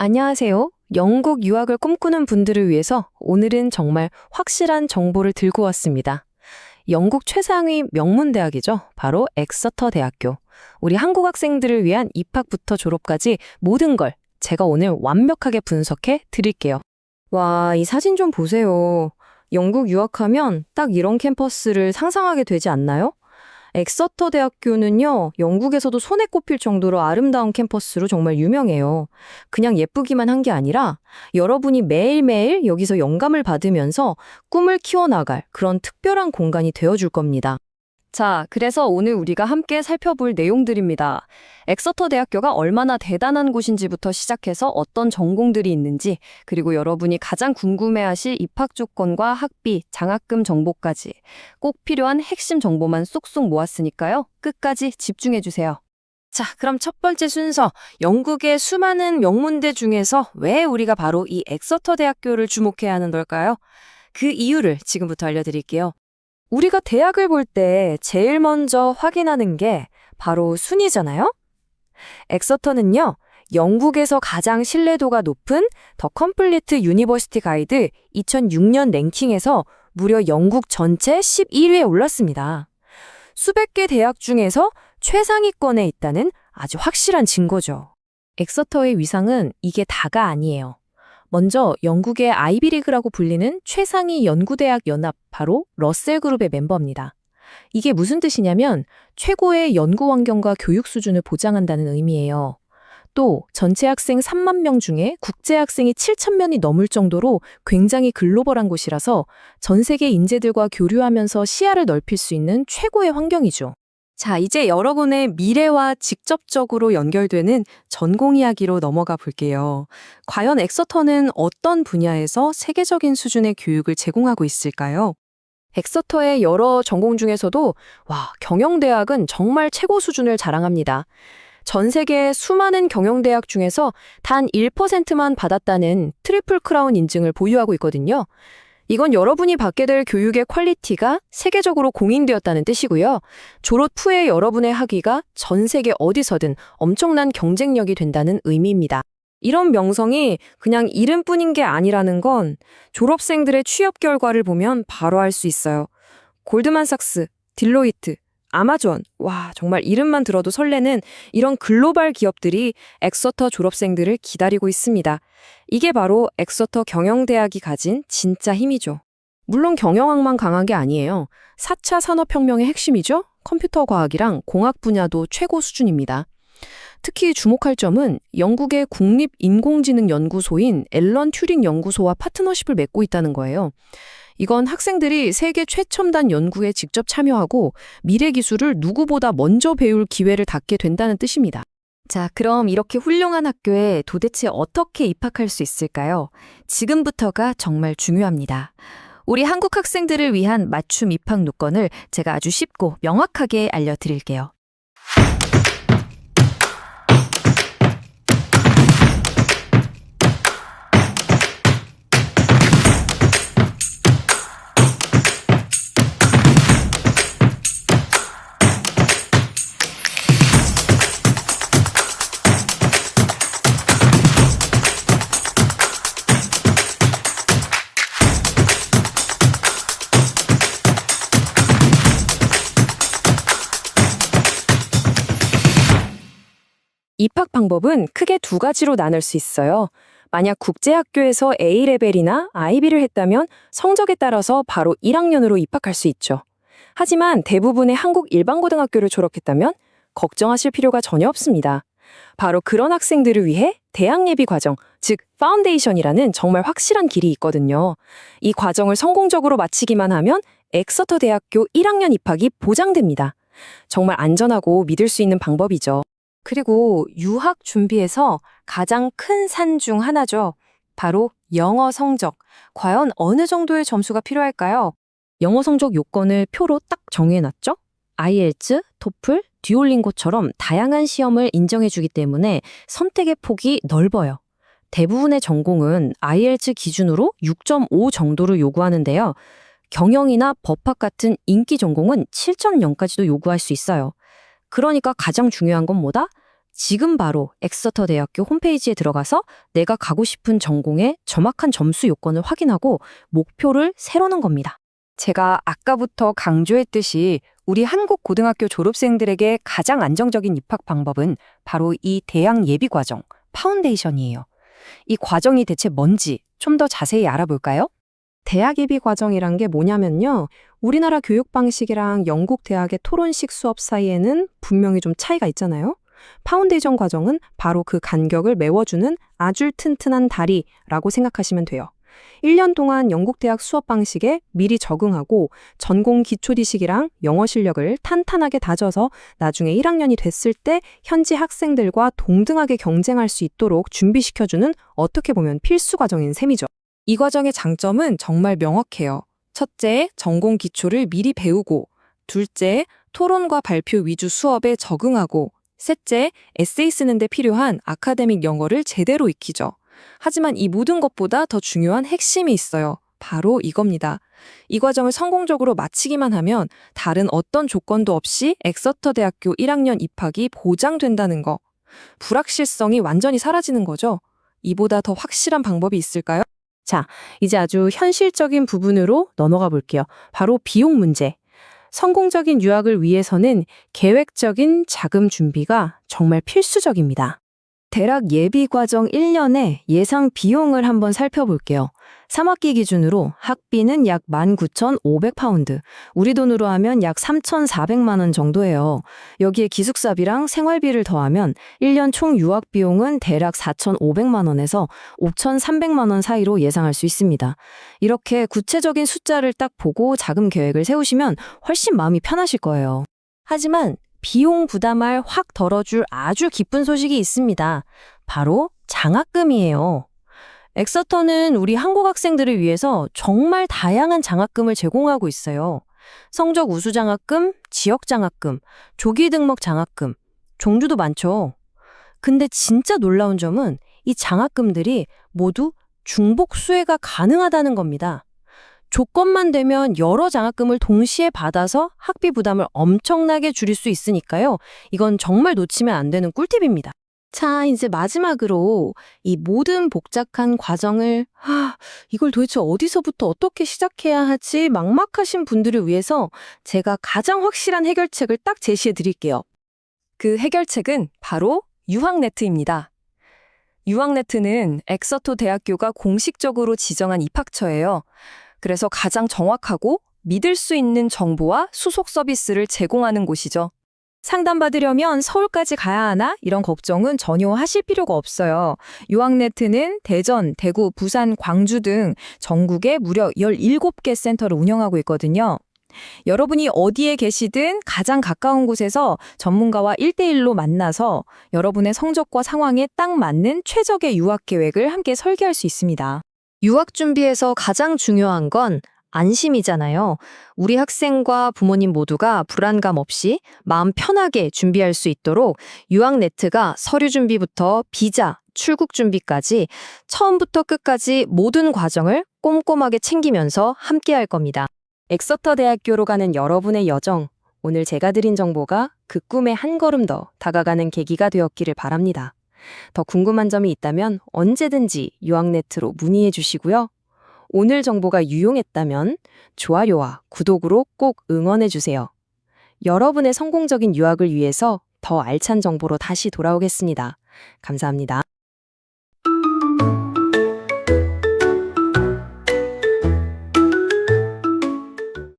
안녕하세요. 영국 유학을 꿈꾸는 분들을 위해서 오늘은 정말 확실한 정보를 들고 왔습니다. 영국 최상위 명문대학이죠. 바로 엑서터 대학교. 우리 한국 학생들을 위한 입학부터 졸업까지 모든 걸 제가 오늘 완벽하게 분석해 드릴게요. 와, 이 사진 좀 보세요. 영국 유학하면 딱 이런 캠퍼스를 상상하게 되지 않나요? 엑서터 대학교는요, 영국에서도 손에 꼽힐 정도로 아름다운 캠퍼스로 정말 유명해요. 그냥 예쁘기만 한 게 아니라 여러분이 매일매일 여기서 영감을 받으면서 꿈을 키워나갈 그런 특별한 공간이 되어줄 겁니다. 자, 그래서 오늘 우리가 함께 살펴볼 내용들입니다. 엑서터 대학교가 얼마나 대단한 곳인지부터 시작해서 어떤 전공들이 있는지, 그리고 여러분이 가장 궁금해하실 입학 조건과 학비, 장학금 정보까지 꼭 필요한 핵심 정보만 쏙쏙 모았으니까요. 끝까지 집중해주세요. 자, 그럼 첫 번째 순서, 영국의 수많은 명문대 중에서 왜 우리가 바로 이 엑서터 대학교를 주목해야 하는 걸까요? 그 이유를 지금부터 알려드릴게요. 우리가 대학을 볼 때 제일 먼저 확인하는 게 바로 순위잖아요? 엑서터는요, 영국에서 가장 신뢰도가 높은 더 컴플리트 유니버시티 가이드 2006년 랭킹에서 무려 영국 전체 11위에 올랐습니다. 수백 개 대학 중에서 최상위권에 있다는 아주 확실한 증거죠. 엑서터의 위상은 이게 다가 아니에요. 먼저 영국의 아이비리그라고 불리는 최상위 연구대학 연합, 바로 러셀그룹의 멤버입니다. 이게 무슨 뜻이냐면 최고의 연구 환경과 교육 수준을 보장한다는 의미예요. 또 전체 학생 3만 명 중에 국제 학생이 7천 명이 넘을 정도로 굉장히 글로벌한 곳이라서 전 세계 인재들과 교류하면서 시야를 넓힐 수 있는 최고의 환경이죠. 자, 이제 여러분의 미래와 직접적으로 연결되는 전공 이야기로 넘어가 볼게요. 과연 엑서터는 어떤 분야에서 세계적인 수준의 교육을 제공하고 있을까요? 엑서터의 여러 전공 중에서도 경영대학은 정말 최고 수준을 자랑합니다. 전 세계 수많은 경영대학 중에서 단 1%만 받았다는 트리플 크라운 인증을 보유하고 있거든요. 이건 여러분이 받게 될 교육의 퀄리티가 세계적으로 공인되었다는 뜻이고요. 졸업 후에 여러분의 학위가 전 세계 어디서든 엄청난 경쟁력이 된다는 의미입니다. 이런 명성이 그냥 이름뿐인 게 아니라는 건 졸업생들의 취업 결과를 보면 바로 알 수 있어요. 골드만삭스, 딜로이트, 아마존, 정말 이름만 들어도 설레는 이런 글로벌 기업들이 엑서터 졸업생들을 기다리고 있습니다. 이게 바로 엑서터 경영대학이 가진 진짜 힘이죠. 물론 경영학만 강한 게 아니에요. 4차 산업혁명의 핵심이죠. 컴퓨터 과학이랑 공학 분야도 최고 수준입니다. 특히 주목할 점은 영국의 국립인공지능연구소인 앨런 튜링 연구소와 파트너십을 맺고 있다는 거예요. 이건 학생들이 세계 최첨단 연구에 직접 참여하고 미래 기술을 누구보다 먼저 배울 기회를 갖게 된다는 뜻입니다. 자, 그럼 이렇게 훌륭한 학교에 도대체 어떻게 입학할 수 있을까요? 지금부터가 정말 중요합니다. 우리 한국 학생들을 위한 맞춤 입학 요건을 제가 아주 쉽고 명확하게 알려드릴게요. 입학 방법은 크게 두 가지로 나눌 수 있어요. 만약 국제학교에서 A레벨이나 IB를 했다면 성적에 따라서 바로 1학년으로 입학할 수 있죠. 하지만 대부분의 한국 일반고등학교를 졸업했다면 걱정하실 필요가 전혀 없습니다. 바로 그런 학생들을 위해 대학예비 과정, 즉 파운데이션이라는 정말 확실한 길이 있거든요. 이 과정을 성공적으로 마치기만 하면 엑서터 대학교 1학년 입학이 보장됩니다. 정말 안전하고 믿을 수 있는 방법이죠. 그리고 유학 준비에서 가장 큰 산 중 하나죠. 바로 영어 성적. 과연 어느 정도의 점수가 필요할까요? 영어 성적 요건을 표로 딱 정해놨죠? IELTS, 토플, 듀오링고처럼 다양한 시험을 인정해주기 때문에 선택의 폭이 넓어요. 대부분의 전공은 IELTS 기준으로 6.5 정도를 요구하는데요. 경영이나 법학 같은 인기 전공은 7.0까지도 요구할 수 있어요. 그러니까 가장 중요한 건 뭐다? 지금 바로 엑서터 대학교 홈페이지에 들어가서 내가 가고 싶은 전공의 정확한 점수 요건을 확인하고 목표를 세우는 겁니다. 제가 아까부터 강조했듯이 우리 한국 고등학교 졸업생들에게 가장 안정적인 입학 방법은 바로 이 대학 예비 과정, 파운데이션이에요. 이 과정이 대체 뭔지 좀 더 자세히 알아볼까요? 대학 예비 과정이란 게 뭐냐면요. 우리나라 교육 방식이랑 영국 대학의 토론식 수업 사이에는 분명히 좀 차이가 있잖아요. 파운데이션 과정은 바로 그 간격을 메워주는 아주 튼튼한 다리라고 생각하시면 돼요. 1년 동안 영국 대학 수업 방식에 미리 적응하고 전공 기초 지식이랑 영어 실력을 탄탄하게 다져서 나중에 1학년이 됐을 때 현지 학생들과 동등하게 경쟁할 수 있도록 준비시켜주는 어떻게 보면 필수 과정인 셈이죠. 이 과정의 장점은 정말 명확해요. 첫째, 전공 기초를 미리 배우고, 둘째, 토론과 발표 위주 수업에 적응하고, 셋째, 에세이 쓰는 데 필요한 아카데믹 영어를 제대로 익히죠. 하지만 이 모든 것보다 더 중요한 핵심이 있어요. 바로 이겁니다. 이 과정을 성공적으로 마치기만 하면 다른 어떤 조건도 없이 엑서터 대학교 1학년 입학이 보장된다는 거. 불확실성이 완전히 사라지는 거죠. 이보다 더 확실한 방법이 있을까요? 자, 이제 아주 현실적인 부분으로 넘어가 볼게요. 바로 비용 문제. 성공적인 유학을 위해서는 계획적인 자금 준비가 정말 필수적입니다. 대학 예비 과정 1년의 예상 비용을 한번 살펴볼게요. 3학기 기준으로 학비는 약 19,500파운드, 우리 돈으로 하면 약 3,400만 원 정도예요. 여기에 기숙사비랑 생활비를 더하면 1년 총 유학 비용은 대략 4,500만 원에서 5,300만 원 사이로 예상할 수 있습니다. 이렇게 구체적인 숫자를 딱 보고 자금 계획을 세우시면 훨씬 마음이 편하실 거예요. 하지만 비용 부담을 확 덜어줄 아주 기쁜 소식이 있습니다. 바로 장학금이에요. 엑서터는 우리 한국 학생들을 위해서 정말 다양한 장학금을 제공하고 있어요. 성적 우수 장학금, 지역 장학금, 조기 등록 장학금, 종류도 많죠. 근데 진짜 놀라운 점은 이 장학금들이 모두 중복 수혜가 가능하다는 겁니다. 조건만 되면 여러 장학금을 동시에 받아서 학비 부담을 엄청나게 줄일 수 있으니까요. 이건 정말 놓치면 안 되는 꿀팁입니다. 자, 이제 마지막으로 이 모든 복잡한 과정을 이걸 도대체 어디서부터 어떻게 시작해야 하지 막막하신 분들을 위해서 제가 가장 확실한 해결책을 딱 제시해 드릴게요. 그 해결책은 바로 유학네트입니다. 유학네트는 엑서터 대학교가 공식적으로 지정한 입학처예요. 그래서 가장 정확하고 믿을 수 있는 정보와 수속 서비스를 제공하는 곳이죠. 상담받으려면 서울까지 가야 하나? 이런 걱정은 전혀 하실 필요가 없어요. 유학네트는 대전, 대구, 부산, 광주 등 전국에 무려 17개 센터를 운영하고 있거든요. 여러분이 어디에 계시든 가장 가까운 곳에서 전문가와 1대1로 만나서 여러분의 성적과 상황에 딱 맞는 최적의 유학 계획을 함께 설계할 수 있습니다. 유학 준비에서 가장 중요한 건 안심이잖아요. 우리 학생과 부모님 모두가 불안감 없이 마음 편하게 준비할 수 있도록 유학네트가 서류 준비부터 비자, 출국 준비까지 처음부터 끝까지 모든 과정을 꼼꼼하게 챙기면서 함께할 겁니다. 엑서터 대학교로 가는 여러분의 여정, 오늘 제가 드린 정보가 그 꿈에 한 걸음 더 다가가는 계기가 되었기를 바랍니다. 더 궁금한 점이 있다면 언제든지 유학네트로 문의해 주시고요. 오늘 정보가 유용했다면 좋아요와 구독으로 꼭 응원해 주세요. 여러분의 성공적인 유학을 위해서 더 알찬 정보로 다시 돌아오겠습니다. 감사합니다.